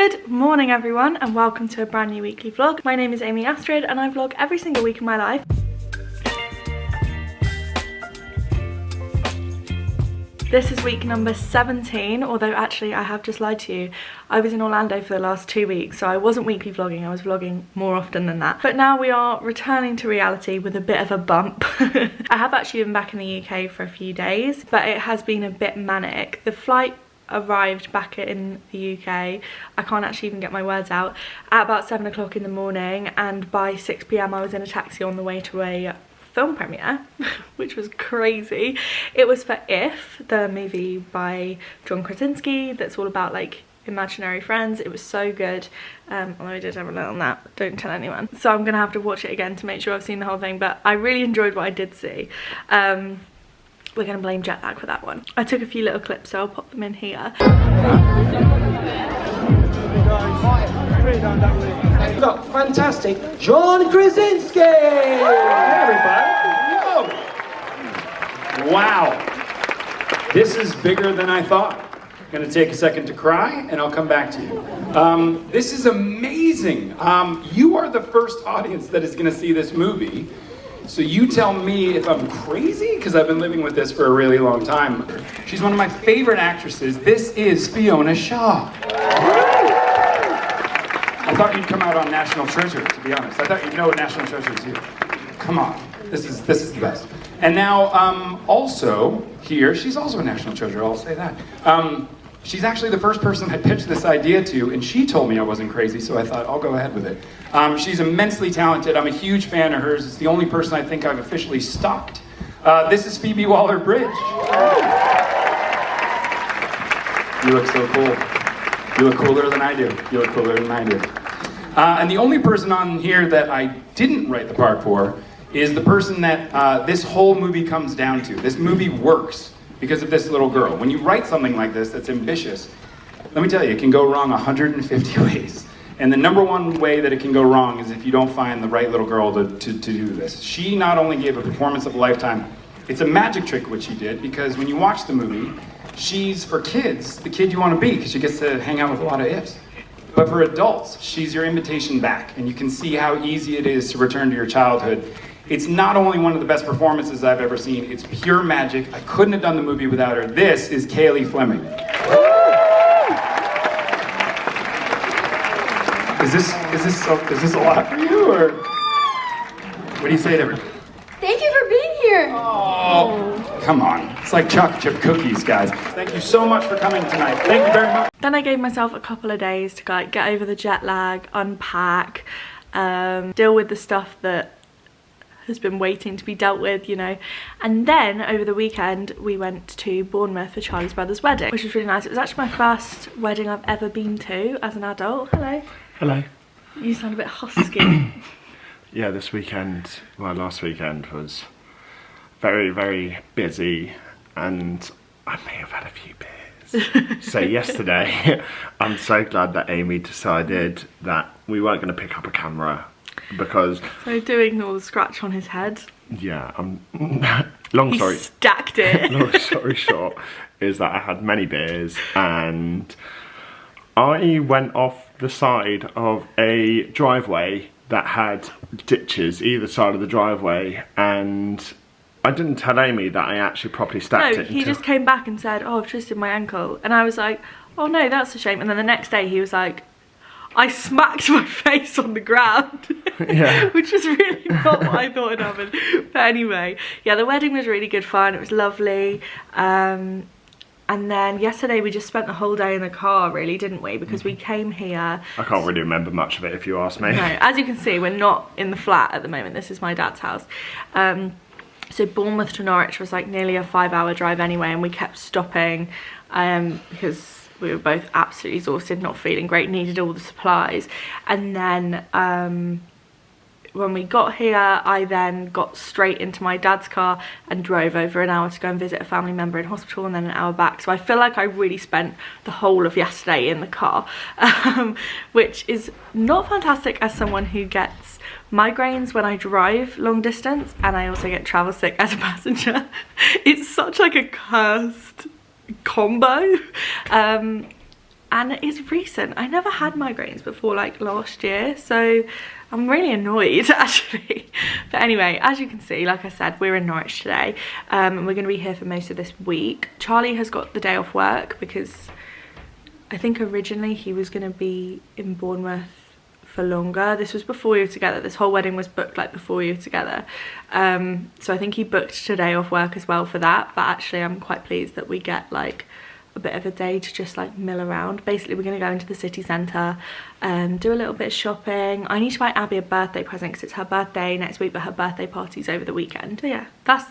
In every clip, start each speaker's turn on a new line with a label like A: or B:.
A: Good morning everyone and welcome to a brand new weekly vlog. My name is Amy Astrid and I vlog every single week in my life. This is week number 17, although actually I have just lied to you. I was in Orlando for the last 2 weeks, so I wasn't weekly vlogging, I was vlogging more often than that. But now we are returning to reality with a bit of a bump. I have actually been back in the UK for a few days, but it has been a bit manic. The flight arrived back in the UK, I can't actually even get my words out, at about 7 o'clock in the morning, and by 6 PM I was in a taxi on the way to a film premiere, which was crazy. It was for If, the movie by John Krasinski that's all about like imaginary friends. It was so good, although I did have a little nap, don't tell anyone. So I'm gonna have to watch it again to make sure I've seen the whole thing, but I really enjoyed what I did see. We're gonna blame jet lag for that one. I took a few little clips, so I'll pop them in here.
B: We've got fantastic John Krasinski! Hey everybody! Whoa. Wow, this is bigger than I thought. I'm gonna take a second to cry and I'll come back to you. This is amazing. You are the first audience that is gonna see this movie. So you tell me if I'm crazy, because I've been living with this for a really long time. She's one of my favorite actresses. This is Fiona Shaw. I thought you'd come out on National Treasure, to be honest. I thought you'd know what National Treasure is too. Come on, this is the best. And now, also here, she's also a National Treasure, I'll say that. She's actually the first person I pitched this idea to, and she told me I wasn't crazy, so I thought I'll go ahead with it. She's immensely talented. I'm a huge fan of hers. It's the only person I think I've officially stalked. This is Phoebe Waller-Bridge. You look so cool. You look cooler than I do. You look cooler than I do. And the only person on here that I didn't write the part for is the person that this whole movie comes down to. This movie works because of this little girl. When you write something like this that's ambitious, let me tell you, it can go wrong 150 ways. And the number one way that it can go wrong is if you don't find the right little girl to do this. She not only gave a performance of a lifetime, it's a magic trick what she did, because when you watch the movie, she's, for kids, the kid you want to be, because she gets to hang out with a lot of ifs. But for adults, she's your invitation back, and you can see how easy it is to return to your childhood. It's not only one of the best performances I've ever seen, it's pure magic. I couldn't have done the movie without her. This is Kaylee Fleming. Is this a lot for you, or what do you say to everybody?
C: Thank you for being here.
B: Oh, come on. It's like chocolate chip cookies, guys. Thank you so much for coming tonight. Thank you very much.
A: Then I gave myself a couple of days to like get over the jet lag, unpack, deal with the stuff that has been waiting to be dealt with, you know. And then over the weekend we went to Bournemouth for Charlie's brother's wedding, which was really nice. It was actually my first wedding I've ever been to as an adult. Hello.
D: Hello.
A: You sound a bit husky.
D: Yeah, this weekend, well, last weekend was very, very busy, and I may have had a few beers. So yesterday, I'm so glad that Amy decided that we weren't going to pick up a camera, because...
A: So do ignore the scratch on his head.
D: Yeah,
A: He stacked it.
D: Long story short, is that I had many beers, and I went off the side of a driveway that had ditches either side of the driveway, and I didn't tell Amy that I actually properly stacked it.
A: No, he just came back and said, oh, I've twisted my ankle. And I was like, oh no, that's a shame. And then the next day he was like, I smacked my face on the ground.
D: Yeah.
A: Which was really not what I thought had happened. But anyway, yeah, the wedding was really good fun. It was lovely. And then yesterday we just spent the whole day in the car, really, didn't we? Because we came here.
D: I can't really remember much of it, if you ask me.
A: No, as you can see, we're not in the flat at the moment. This is my dad's house. So Bournemouth to Norwich was like nearly a 5-hour drive anyway, and we kept stopping because we were both absolutely exhausted, not feeling great, needed all the supplies. And then when we got here, I then got straight into my dad's car and drove over an hour to go and visit a family member in hospital, and then an hour back. So I feel like I really spent the whole of yesterday in the car, which is not fantastic as someone who gets migraines when I drive long distance, and I also get travel sick as a passenger. It's such like a cursed combo. and it's recent. I never had migraines before like last year, so I'm really annoyed actually. But anyway, as you can see, like I said, we're in Norwich today, and we're going to be here for most of this week. Charlie has got the day off work because I think originally he was going to be in Bournemouth for longer. This was before we were together. This whole wedding was booked like before we were together. So I think he booked today off work as well for that. But actually I'm quite pleased that we get like a bit of a day to just like mill around. Basically we're going to go into the city centre and do a little bit of shopping. I need to buy Abby a birthday present because it's her birthday next week, but her birthday party's over the weekend. So yeah, that's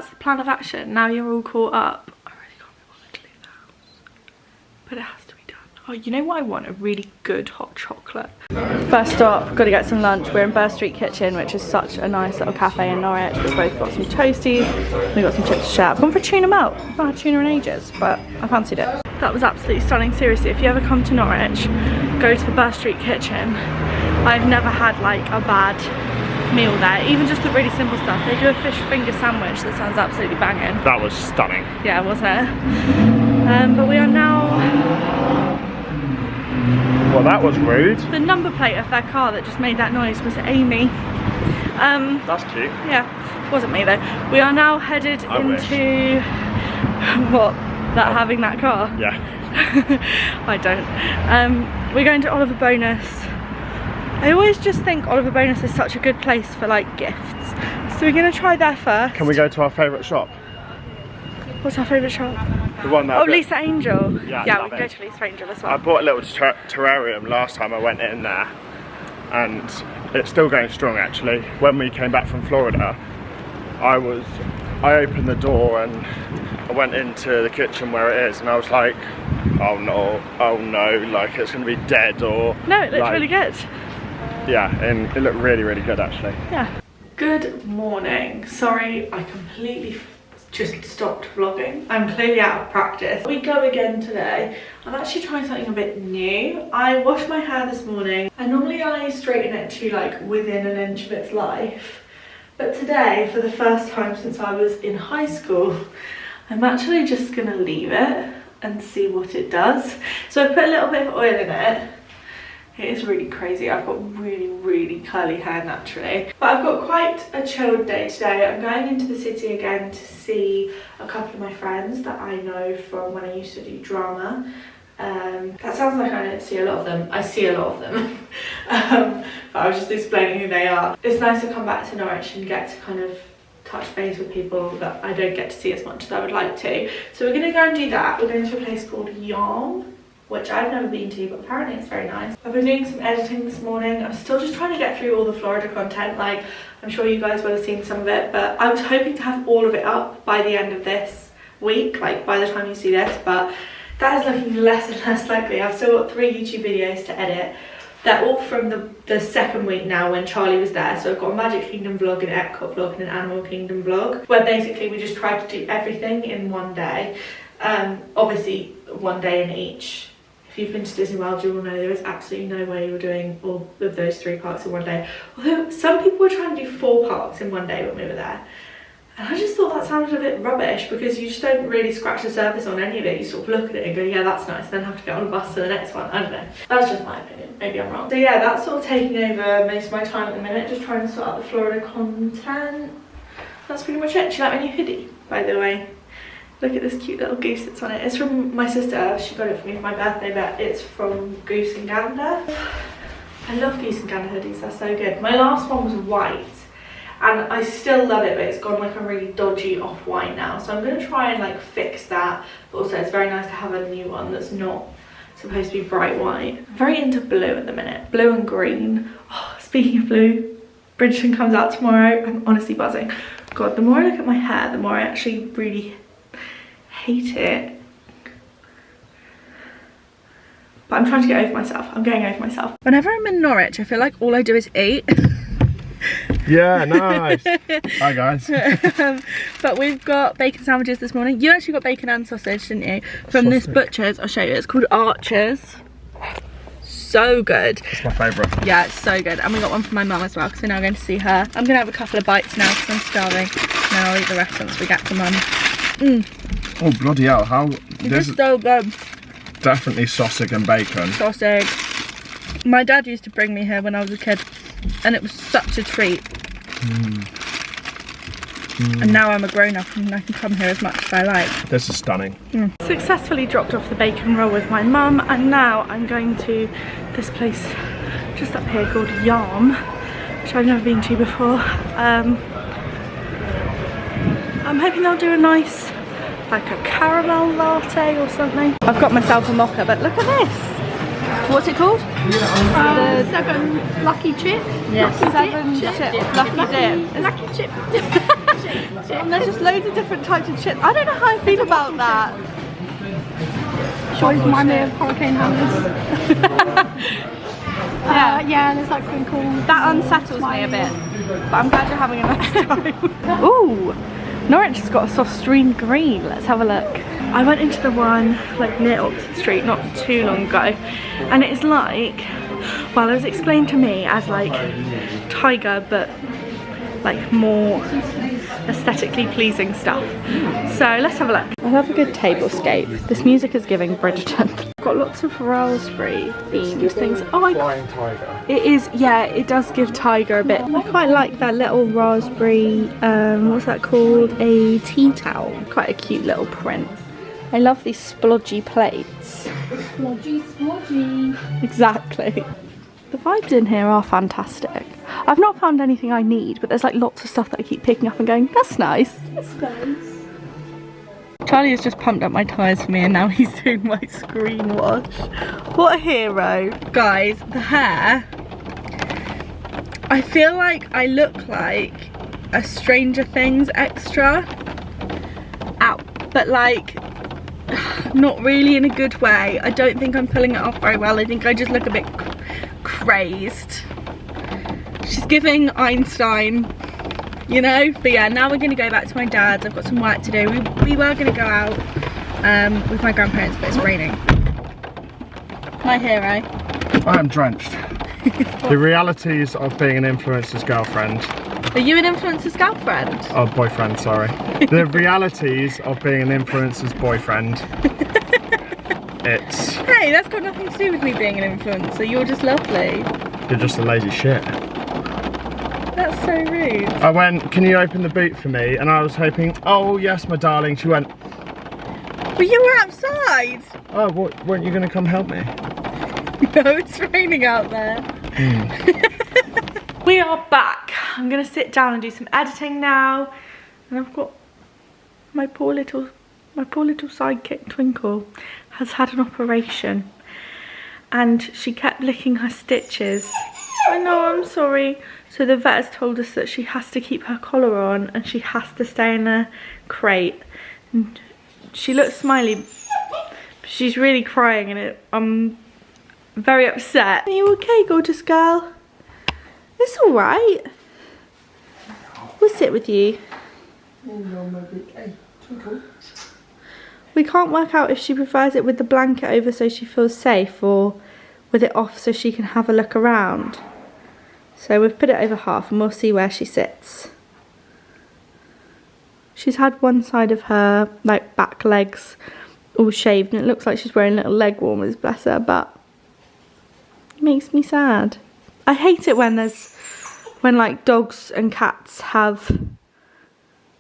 A: the plan of action. Now you're all caught up. I really can't be bothered to leave the house, but it has to be done. Oh, you know what I want? A really good hot chocolate. First stop, got to get some lunch. We're in Burr Street Kitchen, which is such a nice little cafe in Norwich. We've both got some toasties, we've got some chips to share. I've gone for tuna melt. I've not had tuna in ages, but I fancied it. That was absolutely stunning. Seriously, if you ever come to Norwich, go to the Burr Street Kitchen. I've never had like a bad meal there, even just the really simple stuff. They do a fish finger sandwich that sounds absolutely banging.
D: That was stunning.
A: Yeah, wasn't it? But we are now...
D: Well, that was rude.
A: The number plate of their car that just made that noise was Amy.
D: That's cute.
A: Yeah, wasn't me though. We are now headed into what? That having that car?
D: Yeah.
A: I don't. We're going to Oliver Bonus. I always just think Oliver Bonus is such a good place for like gifts. So we're gonna try there first.
D: Can we go to our favourite shop?
A: What's our favourite shop?
D: The one that...
A: Oh, Lisa Angel.
D: Yeah,
A: we can go to Lisa Angel as well.
D: I bought a little terrarium last time I went in there, and it's still going strong actually. When we came back from Florida, I opened the door and I went into the kitchen where it is, and I was like, oh no, like it's gonna be dead or...
A: No, it looks
D: like,
A: really good.
D: Yeah, and it looked really, really good actually.
A: Yeah. Good morning. Sorry, I completely just stopped vlogging. I'm clearly out of practice. We go again today. I'm actually trying something a bit new. I washed my hair this morning, and normally I straighten it to like within an inch of its life. But today, for the first time since I was in high school, I'm actually just gonna leave it and see what it does. So I put a little bit of oil in it. It is really crazy. I've got really, really curly hair naturally. But I've got quite a chilled day today. I'm going into the city again to see a couple of my friends that I know from when I used to do drama. That sounds like I don't see a lot of them. I see a lot of them. But I was just explaining who they are. It's nice to come back to Norwich and get to kind of touch base with people that I don't get to see as much as I would like to. So we're going to go and do that. We're going to a place called Yarm, which I've never been to, but apparently it's very nice. I've been doing some editing this morning. I'm still just trying to get through all the Florida content. Like, I'm sure you guys will have seen some of it, but I was hoping to have all of it up by the end of this week, like by the time you see this, but that is looking less and less likely. I've still got 3 YouTube videos to edit. They're all from the second week now when Charlie was there. So I've got a Magic Kingdom vlog, an Epcot vlog, and an Animal Kingdom vlog, where basically we just tried to do everything in one day. Obviously, one day in each. If you've been to Disney World, you will know there is absolutely no way you're doing all of those 3 parks in one day. Although some people were trying to do 4 parks in one day when we were there. And I just thought that sounded a bit rubbish because you just don't really scratch the surface on any of it. You sort of look at it and go, yeah, that's nice, and then have to get on a bus to the next one. I don't know. That's just my opinion. Maybe I'm wrong. So yeah, that's sort of taking over most of my time at the minute, just trying to sort out the Florida content. That's pretty much it. Do you like my new hoodie, by the way? Look at this cute little goose that's on it. It's from my sister. She got it for me for my birthday, but it's from Goose and Gander. I love Goose and Gander hoodies. They're so good. My last one was white, and I still love it, but it's gone like a really dodgy off-white now. So I'm going to try and like fix that. But also it's very nice to have a new one that's not supposed to be bright white. I'm very into blue at the minute. Blue and green. Oh, speaking of blue, Bridgerton comes out tomorrow. I'm honestly buzzing. God, the more I look at my hair, the more I actually really hate it. But I'm trying to get over myself. I'm getting over myself. Whenever I'm in Norwich, I feel like all I do is eat.
D: Yeah, nice. Hi guys.
A: But we've got bacon sandwiches this morning. You actually got bacon and sausage, didn't you? From this butcher's. I'll show you. It's called Archer's. So good.
D: It's my favourite.
A: Yeah, it's so good. And we got one for my mum as well because we're now going to see her. I'm going to have a couple of bites now because I'm starving. And then I'll eat the rest once we get to mum.
D: Oh bloody hell! How
A: it's just so good.
D: Definitely sausage and bacon.
A: Sausage. My dad used to bring me here when I was a kid, and it was such a treat. And now I'm a grown-up and I can come here as much as I like.
D: This is stunning.
A: Successfully dropped off the bacon roll with my mum, and now I'm going to this place just up here called Yarm, which I've never been to before. I'm hoping they'll do a nice, like a caramel latte or something. I've got myself a mocha, but look at this. What's it called?
C: The 7 lucky chip.
A: Yes, 7 chip lucky dip.
C: Lucky chip.
A: And there's just loads of different types of chips. I don't know how I feel about that.
C: Sure, remind me of Hurricane Hammers. Yeah, there's like crinkle.
A: That unsettles me a bit, but I'm glad you're having a nice time. Ooh, Norwich has got a soft stream green. Let's have a look. I went into the one like near Oxford Street not too long ago, and it's like, well, it was explained to me as like tiger, but like more aesthetically pleasing stuff. So let's have a look. I love a good tablescape. This music is giving Bridgerton. Got lots of raspberry themed things. Oh,
D: Flying tiger.
A: it is, yeah, it does give tiger a bit. I quite like that little raspberry, what's that called? A tea towel. Quite a cute little print. I love these splodgy plates.
C: Splodgy.
A: Exactly. The vibes in here are fantastic. I've not found anything I need, but there's like lots of stuff that I keep picking up and going, that's nice.
C: That's nice.
A: Charlie has just pumped up my tyres for me and now he's doing my screen wash. What a hero. Guys, the hair, I feel like I look like a Stranger Things extra. Ow. But like, not really in a good way. I don't think I'm pulling it off very well. I think I just look a bit crazed. She's giving Einstein, you know. But yeah, now we're gonna go back to my dad's. I've got some work to do. We were gonna go out with my grandparents, but it's raining. My hero.
D: I am drenched. The realities of being an influencer's girlfriend.
A: Are you an influencer's girlfriend?
D: Oh, boyfriend, sorry. The realities of being an influencer's boyfriend. It's...
A: Hey, that's got nothing to do with me being an influencer. You're just lovely.
D: You're just a lazy shit.
A: That's so rude.
D: I went, can you open the boot for me? And I was hoping, oh yes, my darling. She went,
A: But you were outside.
D: oh, weren't you going to come help me?
A: No, it's raining out there. We are back. I'm gonna sit down and do some editing now. And I've got my poor little sidekick Twinkle has had an operation. And she kept licking her stitches. I know, I'm sorry. So the vet has told us that she has to keep her collar on and she has to stay in a crate. And she looks smiley, but she's really crying and I'm very upset. Are you okay, gorgeous girl? It's alright. We'll sit with you. We can't work out if she prefers it with the blanket over so she feels safe or with it off so she can have a look around. So we've put it over half and we'll see where she sits. She's had one side of her like back legs all shaved and it looks like she's wearing little leg warmers, bless her, but it makes me sad. I hate it when like dogs and cats have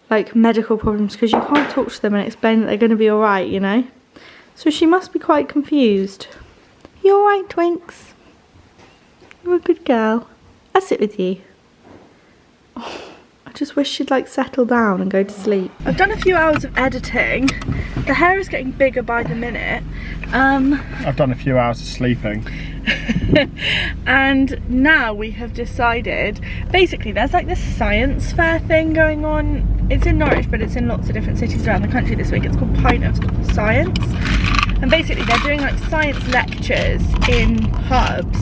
A: like medical problems because you can't talk to them and explain that they're going to be alright, you know. So she must be quite confused. You alright, Twinks? You're a good girl. I'll sit with you. Oh, I just wish she'd like settle down and go to sleep. I've done a few hours of editing. The hair is getting bigger by the minute.
D: I've done a few hours of sleeping.
A: And now we have decided, basically there's like this science fair thing going on. It's in Norwich, but it's in lots of different cities around the country this week. It's called Pint of Science. And basically they're doing like science lectures in pubs.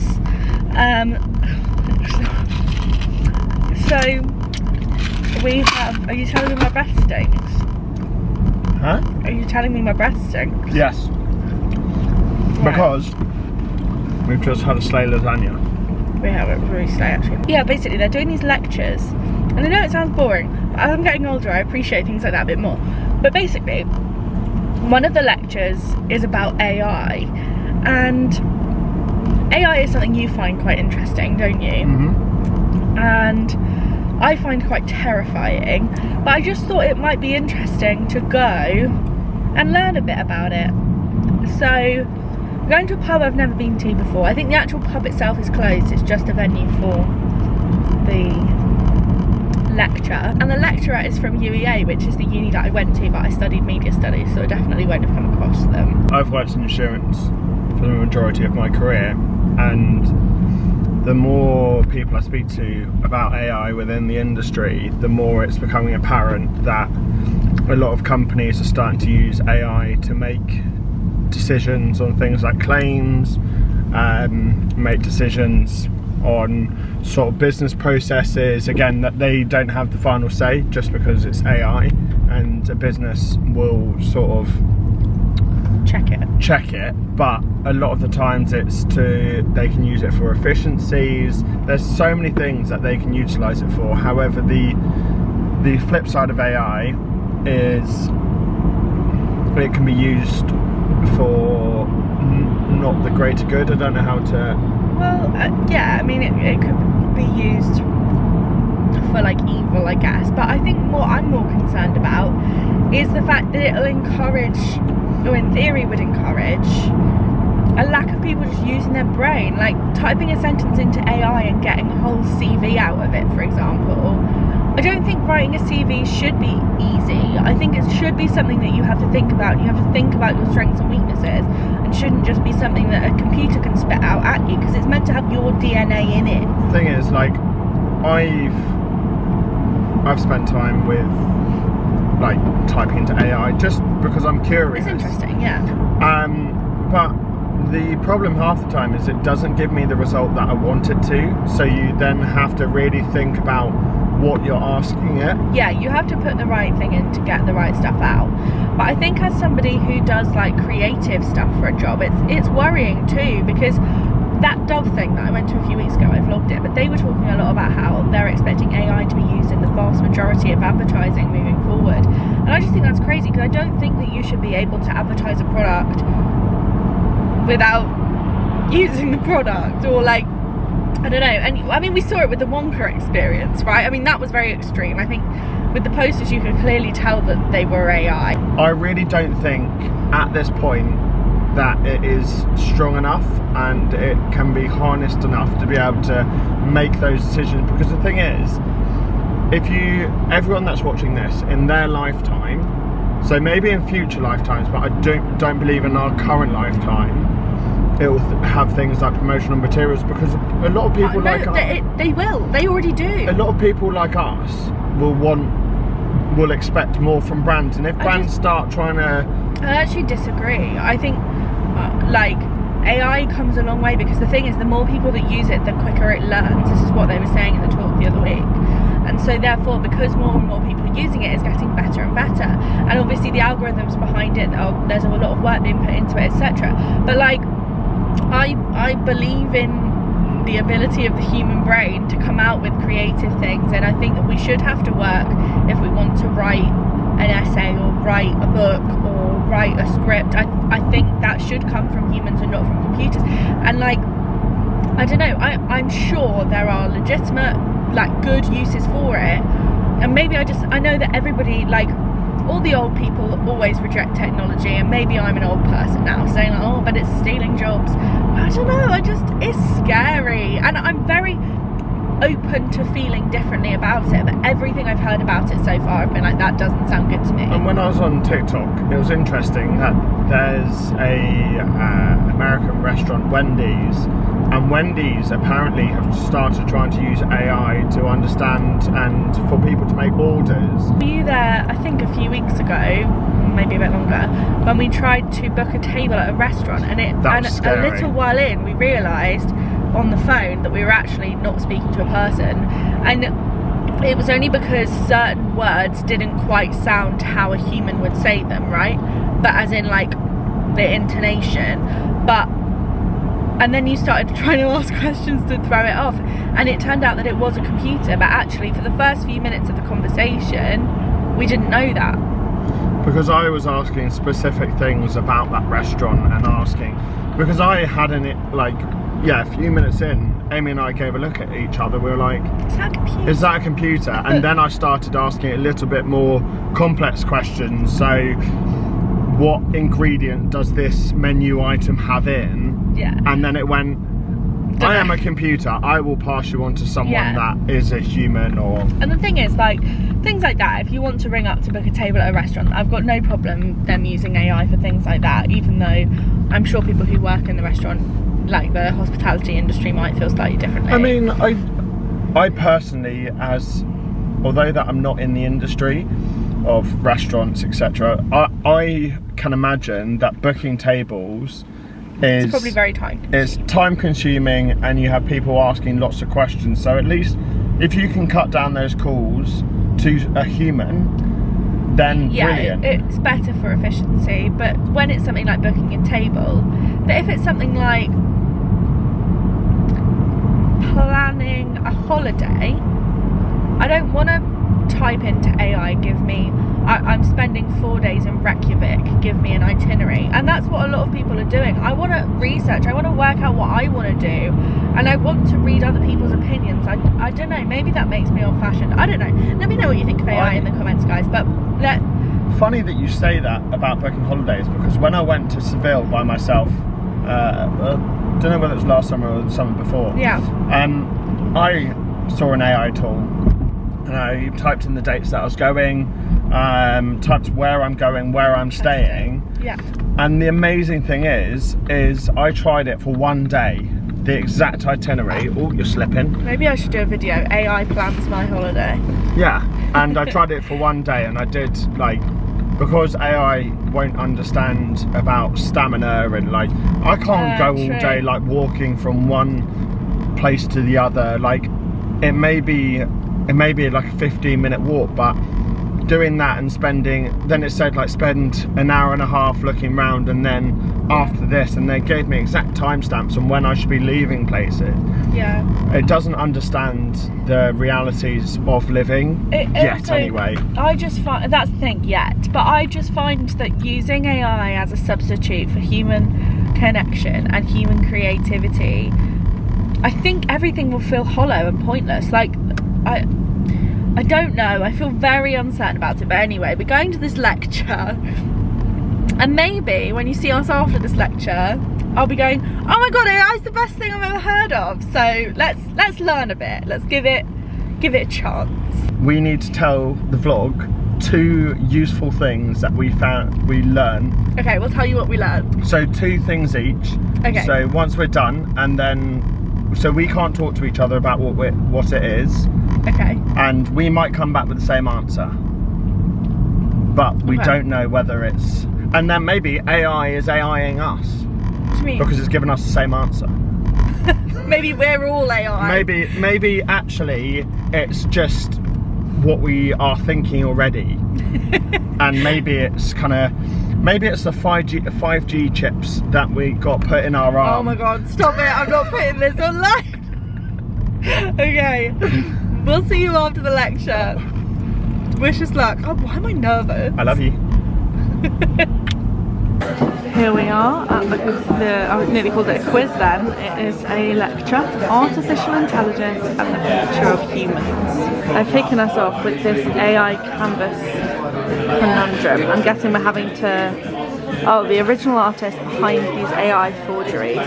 A: So we have, are you telling me my breath stinks?
D: Huh?
A: Are you telling me my breath stinks?
D: Yes.
A: Right.
D: Because we've just had a sleigh lasagna.
A: We have it really slow actually. Yeah, basically they're doing these lectures. And I know it sounds boring, but as I'm getting older I appreciate things like that a bit more. But basically, one of the lectures is about AI, and AI is something you find quite interesting, don't you?
D: Mm-hmm.
A: And I find quite terrifying, but I just thought it might be interesting to go and learn a bit about it. So I'm going to a pub I've never been to before. I think the actual pub itself is closed, it's just a venue for the lecture, and the lecturer is from UEA, which is the uni that I went to, but I studied media studies, so I definitely won't have come across them.
D: I've worked in insurance for the majority of my career, and the more people I speak to about AI within the industry, the more it's becoming apparent that a lot of companies are starting to use AI to make decisions on things like claims, make decisions on sort of business processes, again, that they don't have the final say just because it's AI, and a business will sort of check it, but a lot of the times they can use it for efficiencies. There's so many things that they can utilize it for. However, the flip side of AI is it can be used for not the greater good. I don't know how to...
A: Well, yeah, I mean, it could be used for like evil, I guess, but I think what I'm more concerned about is the fact that it'll encourage, or in theory would encourage, a lack of people just using their brain, like typing a sentence into AI and getting a whole CV out of it, for example. I don't think writing a CV should be easy. I think it should be something that you have to think about. You have to think about your strengths and weaknesses, and shouldn't just be something that a computer can spit out at you, because it's meant to have your DNA in it.
D: The thing is, like, I've spent time with like typing into AI just because I'm curious.
A: It's interesting, yeah.
D: But the problem half the time is it doesn't give me the result that I want it to, so you then have to really think about what you're asking it.
A: Yeah, you have to put the right thing in to get the right stuff out. But I think as somebody who does like creative stuff for a job, it's worrying too, because that Dove thing that I went to a few weeks ago, I vlogged it, but they were talking a lot about how they're expecting AI to be used in the vast majority of advertising moving forward. And I just think that's crazy, because I don't think that you should be able to advertise a product without using the product, or like, I don't know. And I mean, we saw it with the Wonka experience, right? I mean, that was very extreme. I think with the posters you could clearly tell that they were AI.
D: I really don't think at this point that it is strong enough and it can be harnessed enough to be able to make those decisions, because the thing is, everyone that's watching this in their lifetime, so maybe in future lifetimes, but I don't believe in our current lifetime it will have things like promotional materials, because a lot of people
A: they already do.
D: A lot of people like us will expect more from brands, and if brands start trying to...
A: I actually disagree. I think like AI comes a long way, because the thing is, the more people that use it, the quicker it learns. This is what they were saying in the talk the other week. And so therefore, because more and more people are using it, it's getting better and better. And obviously the algorithms behind it, there's a lot of work being put into it, etc. But like, I believe in the ability of the human brain to come out with creative things, and I think that we should have to work, if we want to write an essay or write a book or write a script, I think that should come from humans and not from computers. And like, I don't know, I'm sure there are legitimate, like, good uses for it, and maybe I know that everybody, like, all the old people always reject technology, and maybe I'm an old person now saying like, oh, but it's stealing jobs. I don't know, it's scary, and I'm very open to feeling differently about it, but everything I've heard about it so far, I've been like, that doesn't sound good to me.
D: And when I was on TikTok, it was interesting that there's a American restaurant, Wendy's, and Wendy's apparently have started trying to use AI to understand and for people to make orders.
A: Were you there, I think a few weeks ago, maybe a bit longer, when we tried to book a table at a restaurant, and a little while in we realised on the phone that we were actually not speaking to a person, and it was only because certain words didn't quite sound how a human would say them, right? But as in like the intonation, and then you started trying to ask questions to throw it off, and it turned out that it was a computer, but actually for the first few minutes of the conversation we didn't know that.
D: because I was asking specific things about that restaurant and asking, because I hadn't, a few minutes in, Amy and I gave a look at each other. We were like, is that a computer? And then I started asking a little bit more complex questions. So, what ingredient does this menu item have in?
A: Yeah.
D: And then it went, I am a computer, I will pass you on to someone that is a human. Or
A: and the thing is, like, things like that, if you want to ring up to book a table at a restaurant, I've got no problem them using AI for things like that, even though I'm sure people who work in the restaurant, like the hospitality industry, might feel slightly differently.
D: I mean, I personally, although that I'm not in the industry of restaurants, etc., I can imagine that booking tables it's
A: probably very
D: time consuming, and you have people asking lots of questions. So at least if you can cut down those calls to a human, then brilliant.
A: It's better for efficiency. But when it's something like booking a table, but if it's something like planning a holiday, I don't want to type into AI, I'm spending 4 days in Reykjavik, give me an itinerary. And that's what a lot of people are doing. I want to research, I want to work out what I want to do, and I want to read other people's opinions. I don't know, maybe that makes me old-fashioned. I don't know. Let me know what you think of AI in the comments, guys. But
D: funny that you say that about booking holidays, because when I went to Seville by myself, I don't know whether it was last summer or the summer before, I saw an AI tool, and I typed in the dates that I was going, typed where I'm going, where I'm staying.
A: Yeah.
D: And the amazing thing is I tried it for one day, the exact itinerary. Oh, you're slipping.
A: Maybe I should do a video, AI plans my holiday.
D: Yeah, and I tried it for one day, and I did, because AI won't understand about stamina, and I can't go all day walking from one place to the other. It may be like a 15-minute walk, but doing that and then it said spend an hour and a half looking round, and then after this, and they gave me exact timestamps on when I should be leaving places.
A: Yeah.
D: It doesn't understand the realities of living yet, anyway.
A: I just find, that's the thing, but I just find that using AI as a substitute for human connection and human creativity, I think everything will feel hollow and pointless. I don't know, I feel very uncertain about it, but anyway, we're going to this lecture, and maybe when you see us after this lecture, I'll be going, oh my god, AI is the best thing I've ever heard of. So let's learn a bit, let's give it a chance.
D: We need to tell the vlog 2 useful things that we learn.
A: Okay, we'll tell you what we learned.
D: So 2 things each. Okay. So once we're done, and then, so we can't talk to each other about what it is.
A: Okay.
D: And we might come back with the same answer, but we don't know whether it's, and then maybe AI is AIing us.
A: What do you mean?
D: Because it's given us the same answer.
A: Maybe we're all AI.
D: Maybe actually it's just what we are thinking already. And maybe it's the 5G chips that we got put in our arm.
A: Oh my god, stop it, I'm not putting this online. Okay, we'll see you after the lecture. Wish us luck. Oh, why am I nervous?
D: I love you.
A: Here we are at I nearly called it a quiz then. It is a lecture, Artificial Intelligence and the Future of Humans. They're kicking us off with this AI canvas conundrum. I'm guessing we're having to, the original artist behind these AI forgeries.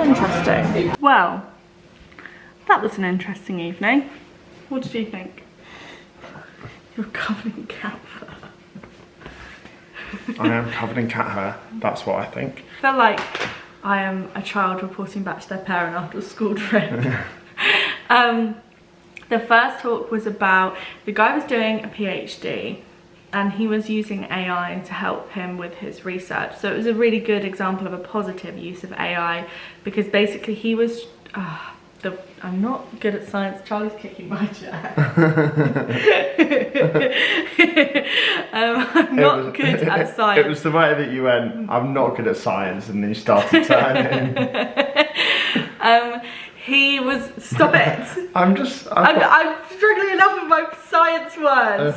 A: Interesting. Well, that was an interesting evening. What did you think? You're covered in cat fur.
D: I am covered in cat hair, that's what I think.
A: I feel like I am a child reporting back to their parent after a school trip. The first talk was about, the guy was doing a PhD and he was using AI to help him with his research. So it was a really good example of a positive use of AI, because basically he was, I'm not good at science. Charlie's kicking my chair. I'm not good at science.
D: It was the way that you went, I'm not good at science, and then you started turning.
A: He was, stop it.
D: I'm
A: struggling enough with my science words.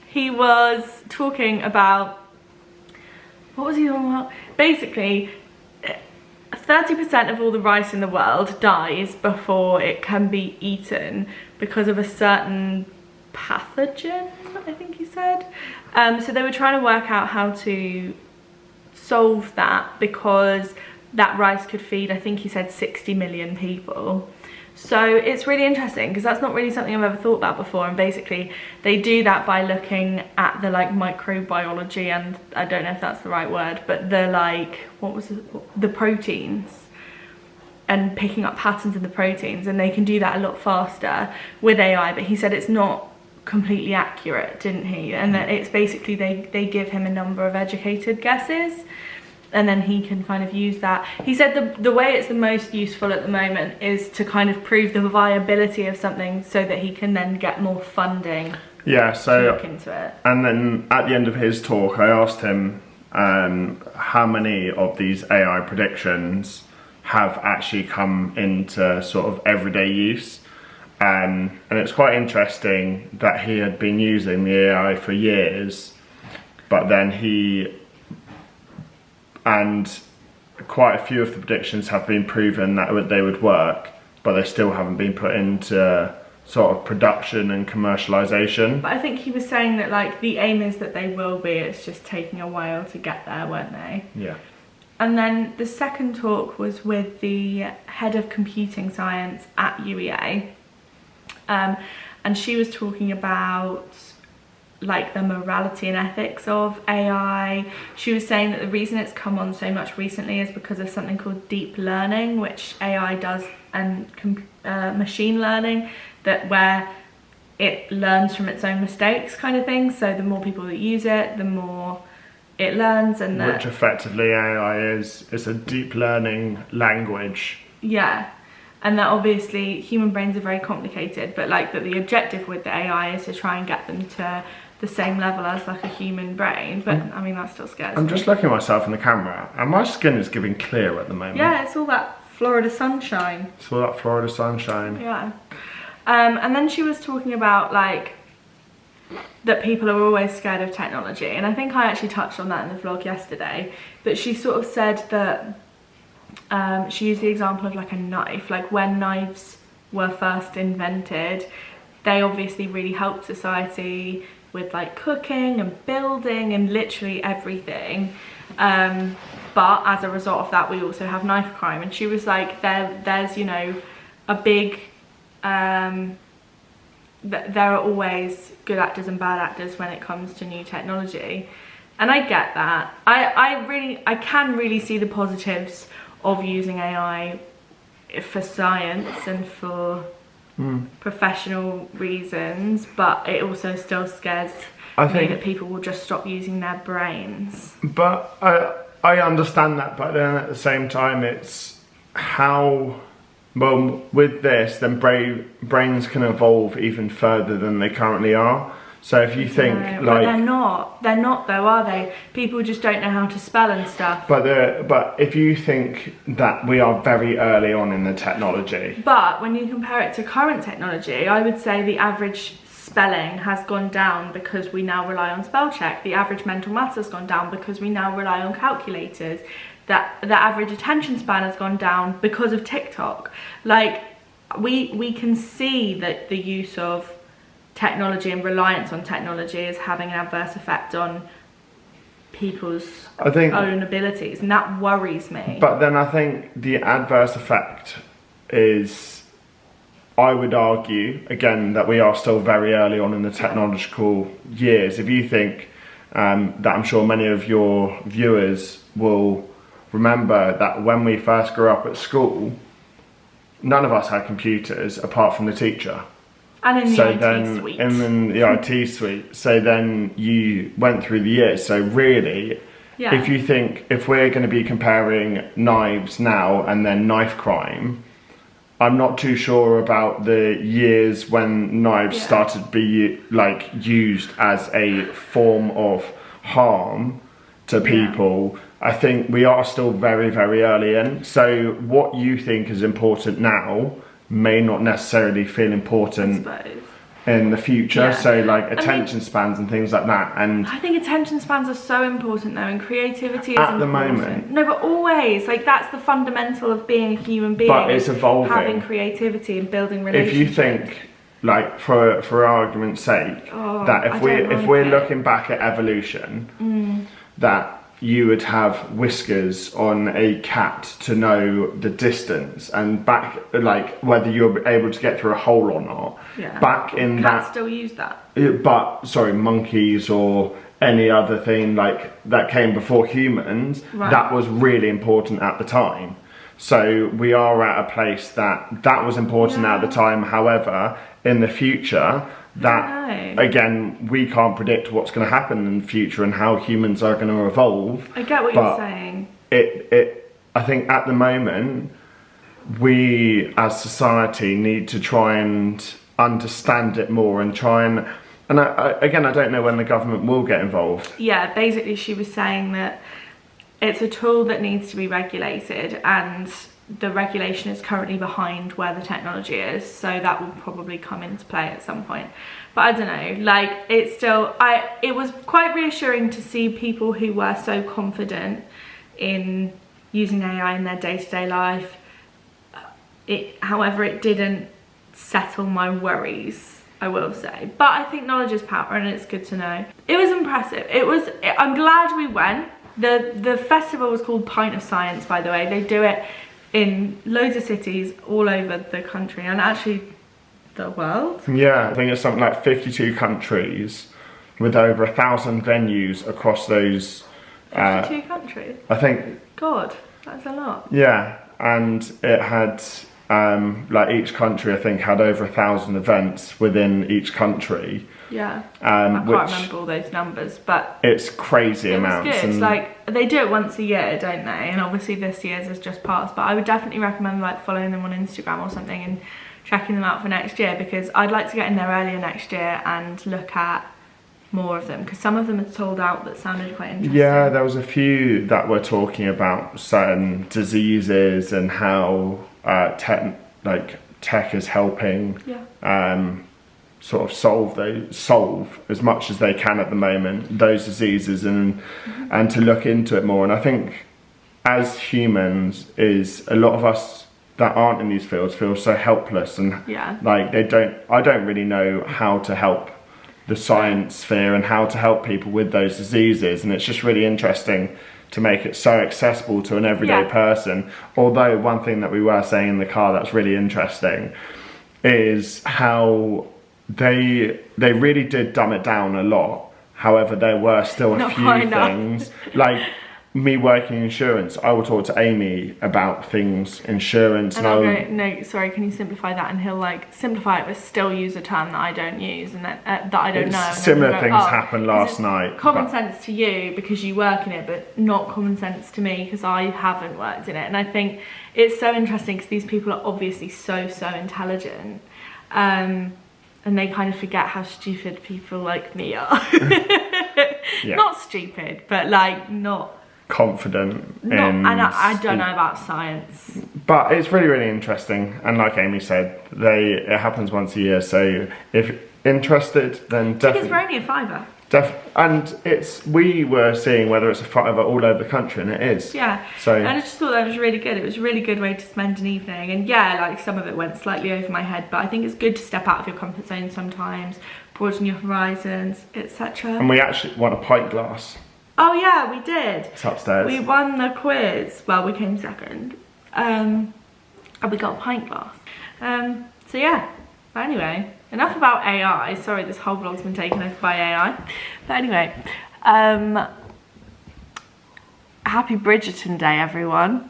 A: He was talking about, what was he talking about? Basically, 30% of all the rice in the world dies before it can be eaten because of a certain pathogen, I think he said. So they were trying to work out how to solve that, because that rice could feed, I think he said, 60 million people. So it's really interesting, because that's not really something I've ever thought about before. And basically they do that by looking at the like microbiology, and I don't know if that's the right word, but the like, what was it? The proteins, and picking up patterns in the proteins, and they can do that a lot faster with AI. But he said it's not completely accurate, didn't he? And that it's basically they give him a number of educated guesses, and then he can kind of use that. He said the way it's the most useful at the moment is to kind of prove the viability of something so that he can then get more funding.
D: Yeah, so
A: to look into it.
D: And then at the end of his talk, I asked him how many of these AI predictions have actually come into sort of everyday use. And it's quite interesting that he had been using the AI for years, but then and quite a few of the predictions have been proven that they would work, but they still haven't been put into sort of production and commercialization.
A: But I think he was saying that like the aim is that they will be, it's just taking a while to get there, weren't they?
D: Yeah.
A: And then the second talk was with the head of computing science at UEA. And she was talking about like the morality and ethics of AI. She was saying that the reason it's come on so much recently is because of something called deep learning, which AI does, and machine learning, that where it learns from its own mistakes kind of thing. So the more people that use it, the more it learns. And
D: which effectively AI is a deep learning language.
A: Yeah. And that obviously human brains are very complicated, but like that the objective with the AI is to try and get them to the same level as like a human brain. But I mean, that still scares me.
D: I'm just looking at myself in the camera, and my skin is giving clear at the moment.
A: Yeah, it's all that Florida sunshine.
D: It's all that Florida sunshine.
A: Yeah. And then she was talking about like that people are always scared of technology, and I think I actually touched on that in the vlog yesterday. But she sort of said that she used the example of like a knife. Like when knives were first invented, they obviously really helped society with like cooking and building and literally everything. But as a result of that, we also have knife crime. And she was like, there's, you know, a big, there are always good actors and bad actors when it comes to new technology. And I get that. I can really see the positives of using AI for science and for professional reasons, but it also still scares me that people will just stop using their brains.
D: But I understand that, but then at the same time, it's how, well, with this, then brains can evolve even further than they currently are. So if you think
A: no,
D: like...
A: But they're not though, are they? People just don't know how to spell and stuff.
D: But if you think that we are very early on in the technology...
A: But when you compare it to current technology, I would say the average spelling has gone down because we now rely on spell check. The average mental maths has gone down because we now rely on calculators. That the average attention span has gone down because of TikTok. Like, we can see that the use of technology and reliance on technology is having an adverse effect on people's own abilities, and that worries me.
D: But then I think the adverse effect is, I would argue, again, that we are still very early on in the technological years. If you think that, I'm sure many of your viewers will remember that when we first grew up at school, none of us had computers apart from the teacher.
A: And in the IT suite.
D: And then the IT suite. So then you went through the years. So really, if you think, if we're going to be comparing knives now and then knife crime, I'm not too sure about the years when knives started to be like used as a form of harm to people I think we are still very, very early in. So what you think is important now may not necessarily feel important in the future.
A: Yeah.
D: So like attention spans and things like that. And
A: I think attention spans are so important though, and creativity is
D: at
A: important.
D: the moment.
A: No, but always, like that's the fundamental of being a human being.
D: But it's evolving.
A: Having creativity and building relationships.
D: If you think, like for argument's sake, that if we're looking back at evolution, that you would have whiskers on a cat to know the distance and back, like whether you're able to get through a hole or not.
A: Yeah.
D: Back in
A: Cats
D: that,
A: still use that.
D: but sorry, monkeys or any other thing like that came before humans, that was really important at the time. So we are at a place that was important at the time. However, in the future, that again, we can't predict what's going to happen in the future and how humans are going to evolve.
A: I get what you're saying.
D: I think at the moment, we as society need to try and understand it more and try and I don't know when the government will get involved.
A: Yeah, basically she was saying that it's a tool that needs to be regulated, and the regulation is currently behind where the technology is, so that will probably come into play at some point. But I don't know, like it's still, it was quite reassuring to see people who were so confident in using AI in their day-to-day life. However, it didn't settle my worries, I will say. But I think knowledge is power, and it's good to know. It was impressive. I'm glad we went. The festival was called Pint of Science, by the way. They do it in loads of cities all over the country and actually the world. Yeah,
D: I think it's something like 52 countries with over 1,000 venues across those.
A: 52 countries?
D: I think.
A: God, that's a lot.
D: Yeah, and it had, like each country I think had over 1,000 events within each country.
A: Yeah, I can't remember all those numbers, but
D: it's crazy amounts.
A: It was good. It's like they do it once a year, don't they? And obviously this year's has just passed, but I would definitely recommend like following them on Instagram or something and checking them out for next year, because I'd like to get in there earlier next year and look at more of them, because some of them had sold out that sounded quite interesting.
D: Yeah, there was a few that were talking about certain diseases and how tech is helping. Sort of solve as much as they can at the moment those diseases and to look into it more. And I think as humans, is a lot of us that aren't in these fields feel so helpless and like I don't really know how to help the science sphere and how to help people with those diseases, and it's just really interesting to make it so accessible to an everyday person. Although one thing that we were saying in the car that's really interesting is how they really did dumb it down a lot. However, there were still a few things like me working in insurance. I will talk to Amy about things insurance,
A: and I'll go, no, sorry, can you simplify that? And he'll like simplify it, but still use a term that I don't use and that I don't know.
D: Similar things happened last night.
A: Common sense to you because you work in it, but not common sense to me because I haven't worked in it. And I think it's so interesting because these people are obviously so intelligent. And they kind of forget how stupid people like me are. Not stupid, but like not
D: confident.
A: And I don't know about science.
D: But it's really, really interesting. And like Amy said, it happens once a year. So if interested, then definitely.
A: Tickets were only a £5.
D: And we were seeing whether it's a £5 all over the country, and it is.
A: Yeah.
D: So
A: and I just thought that was really good. It was a really good way to spend an evening. And yeah, like some of it went slightly over my head, but I think it's good to step out of your comfort zone sometimes, broaden your horizons, etc.
D: And we actually won a pint glass.
A: Oh yeah, we did.
D: It's upstairs.
A: We won the quiz. Well, we came second. And we got a pint glass. So yeah. But anyway, enough about AI. Sorry, this whole vlog's been taken over by AI. But anyway, happy Bridgerton Day, everyone.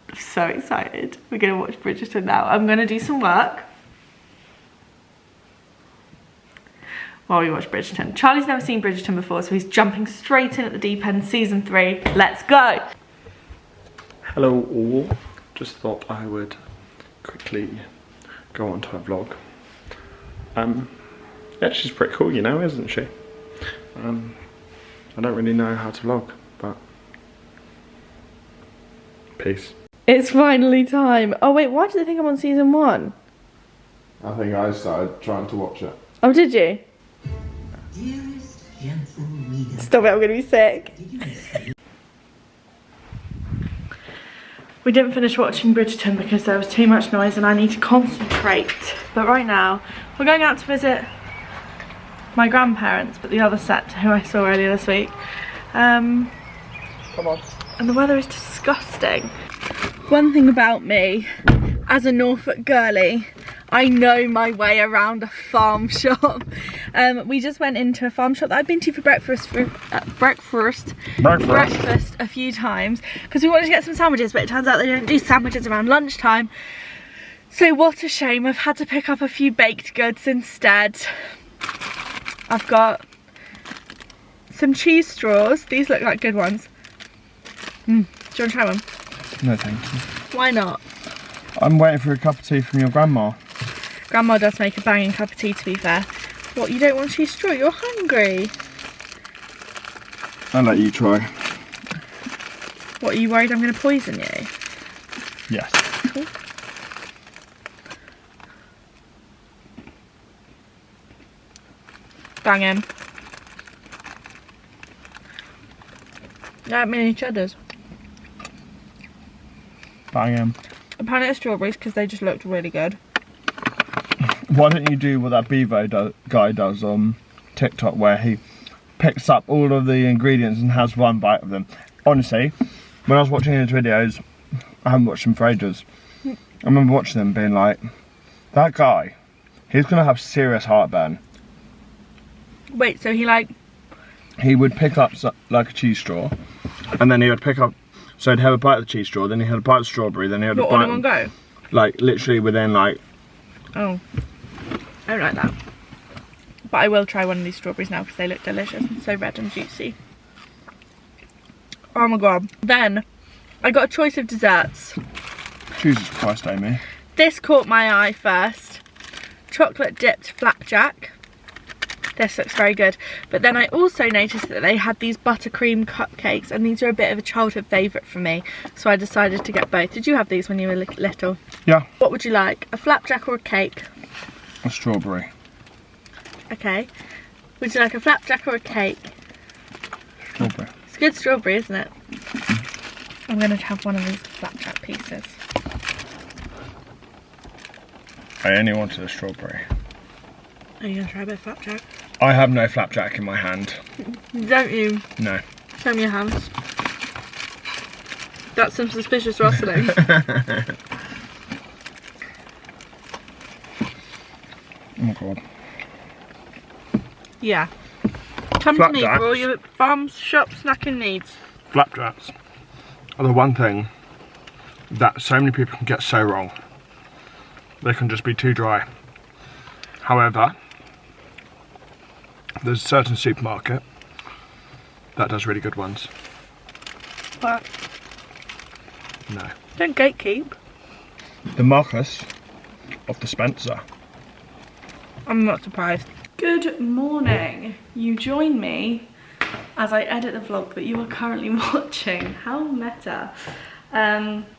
A: I'm so excited. We're going to watch Bridgerton now. I'm going to do some work while we watch Bridgerton. Charlie's never seen Bridgerton before, so he's jumping straight in at the deep end. Season 3. Let's go!
D: Hello all. Just thought I would quickly go on to a vlog. Yeah, she's pretty cool, you know, isn't she? I don't really know how to vlog, but Peace.
A: It's finally time. Oh wait, why do they think I'm on season 1?
D: I think I started trying to watch it.
A: Oh, did you? Stop it, I'm gonna be sick. We didn't finish watching Bridgerton because there was too much noise and I need to concentrate. But right now, we're going out to visit my grandparents, but the other set who I saw earlier this week. Come on. And the weather is disgusting. One thing about me, as a Norfolk girlie, I know my way around a farm shop. We just went into a farm shop that I've been to for breakfast a few times because we wanted to get some sandwiches, but it turns out they don't do sandwiches around lunchtime. So what a shame, I've had to pick up a few baked goods instead. I've got some cheese straws. These look like good ones. Do you want to try one?
D: No, thank you.
A: Why not?
D: I'm waiting for a cup of tea from your grandma.
A: Grandma does make a banging cup of tea, to be fair. What, you don't want cheese straw? You're hungry.
D: I'll let you try.
A: What, are you worried I'm going to poison you?
D: Yes.
A: Cool. Banging. Mini cheddars.
D: Banging.
A: A packet of strawberries because they just looked really good.
D: Why don't you do what that Bevo guy does on TikTok, where he picks up all of the ingredients and has one bite of them? Honestly, when I was watching his videos, I haven't watched them for ages. I remember watching them being like, that guy, he's going to have serious heartburn.
A: Wait, so
D: he would pick up like a cheese straw, and then he would pick up, so he'd have a bite of the cheese straw, then he had a bite of strawberry, then he had a bite.
A: All in one go?
D: Like, literally within like...
A: Oh. I don't like that. But I will try one of these strawberries now because they look delicious and so red and juicy. Oh my god. Then, I got a choice of desserts.
D: Jesus Christ, Amy.
A: This caught my eye first. Chocolate dipped flapjack. This looks very good. But then I also noticed that they had these buttercream cupcakes, and these are a bit of a childhood favourite for me. So I decided to get both. Did you have these when you were little?
D: Yeah.
A: What would you like? A flapjack or a cake?
D: A strawberry.
A: Okay. Would you like a flapjack or a cake?
D: Strawberry.
A: It's a good strawberry, isn't it? I'm going to have one of these flapjack pieces.
D: I only wanted a strawberry.
A: Are you going to try a bit of flapjack?
D: I have no flapjack in my hand.
A: Don't you?
D: No.
A: Show me your hands. That's some suspicious rustling.
D: Oh my god.
A: Yeah. Come to me for all your farm shop snacking needs.
D: Flapjacks are the one thing that so many people can get so wrong. They can just be too dry. However, there's a certain supermarket that does really good ones.
A: What?
D: No.
A: Don't gatekeep.
D: The Marcus of the Spencer.
A: I'm not surprised. Good morning. You join me as I edit the vlog that you are currently watching. How meta.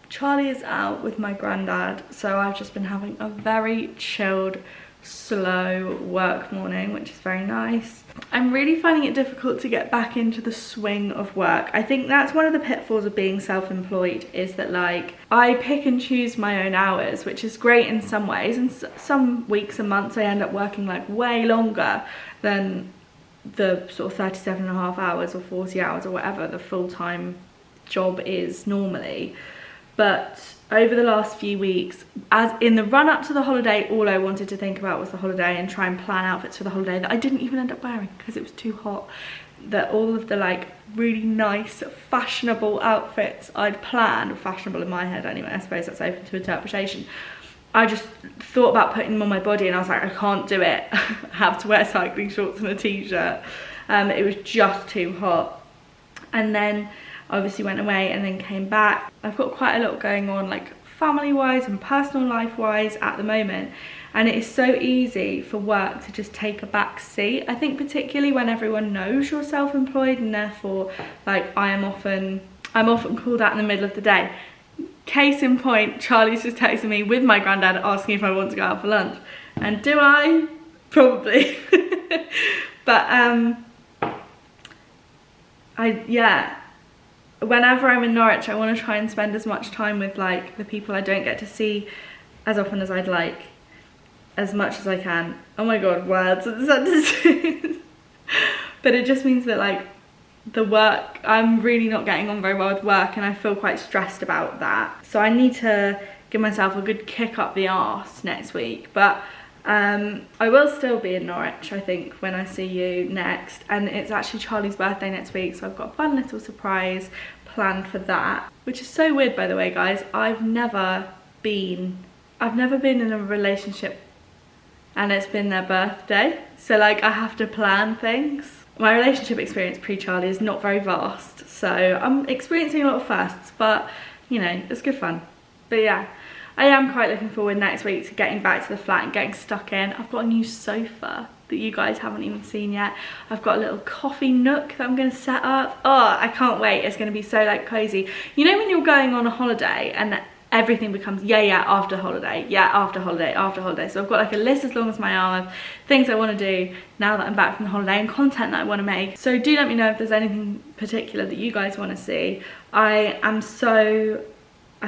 A: Charlie is out with my granddad, so I've just been having a very chilled, slow work morning, which is very nice. I'm really finding it difficult to get back into the swing of work. I think that's one of the pitfalls of being self-employed, is that like I pick and choose my own hours, which is great in some ways, and some weeks and months I end up working like way longer than the sort of 37.5 hours or 40 hours or whatever the full-time job is normally. But over the last few weeks, as in the run up to the holiday, all I wanted to think about was the holiday and try and plan outfits for the holiday that I didn't even end up wearing because it was too hot. That all of the like really nice fashionable outfits I'd planned, fashionable in my head anyway, I suppose that's open to interpretation, I just thought about putting them on my body and I was like, I can't do it. I have to wear cycling shorts and a t-shirt. It was just too hot. And then obviously went away and then came back. I've got quite a lot going on, like family wise and personal life wise at the moment, and it is so easy for work to just take a back seat. I think particularly when everyone knows you're self-employed, and therefore like I'm often called out in the middle of the day. Case in point, Charlie's just texted me with my granddad asking if I want to go out for lunch. And do I? Probably. But whenever I'm in Norwich, I want to try and spend as much time with like the people I don't get to see as often as I'd like, as much as I can. Oh my god, words and sentences. But it just means that like the work, I'm really not getting on very well with work, and I feel quite stressed about that. So I need to give myself a good kick up the arse next week. But I will still be in Norwich, I think, when I see you next. And it's actually Charlie's birthday next week, so I've got a fun little surprise planned for that. Which is so weird, by the way, guys. I've never been in a relationship and it's been their birthday. So like I have to plan things. My relationship experience pre-Charlie is not very vast, so I'm experiencing a lot of firsts, but you know, it's good fun. But yeah, I am quite looking forward next week to getting back to the flat and getting stuck in. I've got a new sofa that you guys haven't even seen yet. I've got a little coffee nook that I'm going to set up. Oh, I can't wait. It's going to be so like cozy. You know when you're going on a holiday and everything becomes after holiday, after holiday. So I've got like a list as long as my arm of things I want to do now that I'm back from the holiday and content that I want to make. So do let me know if there's anything particular that you guys want to see. I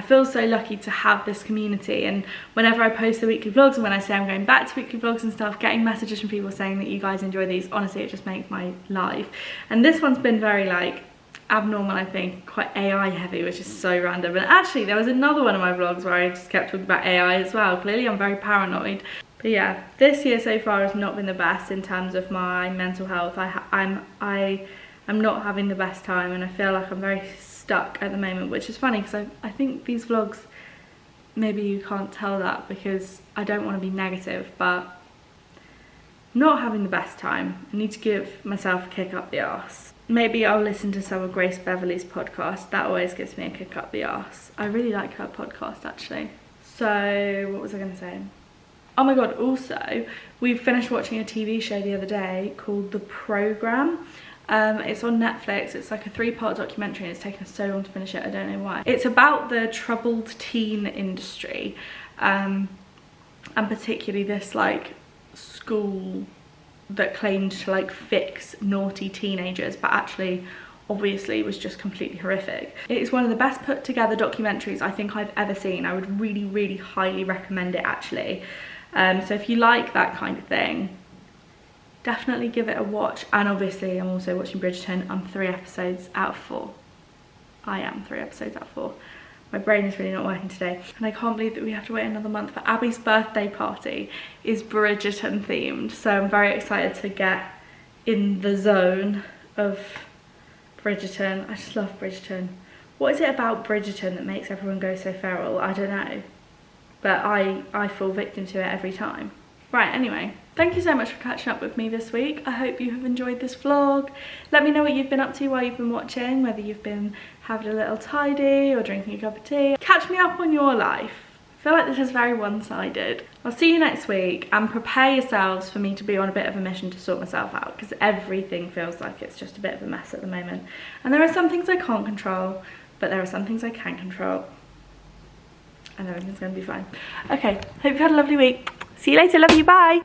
A: feel so lucky to have this community, and whenever I post the weekly vlogs and when I say I'm going back to weekly vlogs and stuff, getting messages from people saying that you guys enjoy these, honestly it just makes my life. And this one's been very like abnormal, I think, quite AI heavy, which is so random. And actually there was another one of my vlogs where I just kept talking about AI as well. Clearly I'm very paranoid. But yeah, this year so far has not been the best in terms of my mental health. I'm not having the best time, and I feel like I'm very stuck at the moment, which is funny because I think these vlogs, maybe you can't tell that because I don't want to be negative, but I'm not having the best time. I need to give myself a kick up the arse. Maybe I'll listen to some of Grace Beverley's podcast. That always gives me a kick up the arse. I really like her podcast actually. So what was I going to say? Oh my god, also we finished watching a TV show the other day called The Programme. It's on Netflix. It's like a 3-part documentary and it's taken us so long to finish it, I don't know why. It's about the troubled teen industry, and particularly this like school that claimed to like fix naughty teenagers, but actually obviously was just completely horrific. It is one of the best put together documentaries I think I've ever seen. I would really, really highly recommend it actually. So if you like that kind of thing, definitely give it a watch. And obviously I'm also watching Bridgerton. I'm 3 episodes out of 4. I am 3 episodes out of 4. My brain is really not working today. And I can't believe that we have to wait another month. But Abby's birthday party is Bridgerton themed. So I'm very excited to get in the zone of Bridgerton. I just love Bridgerton. What is it about Bridgerton that makes everyone go so feral? I don't know. But I fall victim to it every time. Right, anyway, thank you so much for catching up with me this week. I hope you have enjoyed this vlog. Let me know what you've been up to while you've been watching, whether you've been having a little tidy or drinking a cup of tea. Catch me up on your life. I feel like this is very one-sided. I'll see you next week, and prepare yourselves for me to be on a bit of a mission to sort myself out, because everything feels like it's just a bit of a mess at the moment. And there are some things I can't control, but there are some things I can control. And everything's gonna be fine. Okay, hope you've had a lovely week. See you later, love you, bye.